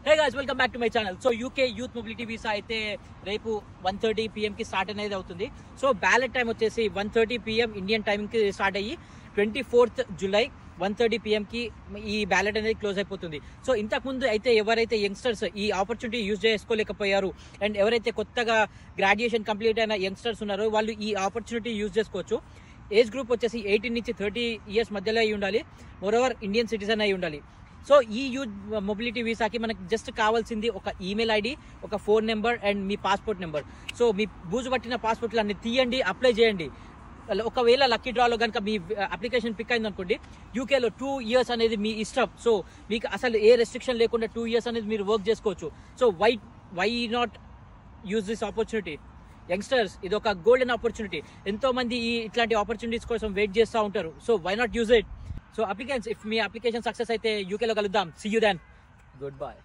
Hey guys, welcome back to my channel. So UK youth mobility visa అయితే రేపు 1:30 PM కి start అనేది అవుతుంది. సో బ్యాలెట్ టైం వచ్చేసి 1:30 PM ఇండియన్ టైం కి స్టార్ట్ అయ్యి 24th July 1:30 PM కి ఈ బ్యాలెట్ అనేది క్లోజ్ అయిపోతుంది. సో ఇంతకు ముందు అయితే ఎవరైతే యంగ్స్టర్స్ ఈ ఆపర్చునిటీ యూజ్ చేసుకోలేకపోయారు అండ్ ఎవరైతే కొత్తగా గ్రాడ్యుయేషన్ కంప్లీట్ అయిన యంగ్స్టర్స్ ఉన్నారో వాళ్ళు ఈ ఆపర్చునిటీ యూజ్ చేసుకోవచ్చు. ఏజ్ గ్రూప్ వచ్చేసి 18 నుంచి 30 years మధ్యలో అయి ఉండాలి. మోరోవర్ ఇండియన్ సిటిజన్ అయి ఉండాలి. సో ఈ యూత్ మొబిలిటీ వీసాకి మనకి జస్ట్ కావాల్సింది ఒక ఈమెయిల్ ఐడి, ఒక ఫోన్ నెంబర్ అండ్ మీ పాస్పోర్ట్ నెంబర్. సో మీ బూజు పట్టిన పాస్పోర్ట్లు అన్ని తీయండి, అప్లై చేయండి. ఒకవేళ లక్కీ డ్రాలో కనుక మీ అప్లికేషన్ పిక్ అయింది అనుకోండి, యూకేలో 2 years అనేది మీ ఇష్టం. సో మీకు అసలు ఏ రెస్ట్రిక్షన్ లేకుండా 2 years అనేది మీరు వర్క్ చేసుకోవచ్చు. So why not use this opportunity? Youngsters, ఇది ఒక గోల్డెన్ ఆపర్చునిటీ. ఎంతో మంది ఇట్లాంటి ఆపర్చునిటీస్ కోసం వెయిట్ చేస్తూ ఉంటారు. So why not use it? So applicants, if మీ application success అయితే UK లో కలుద్దాం. See you then. Goodbye.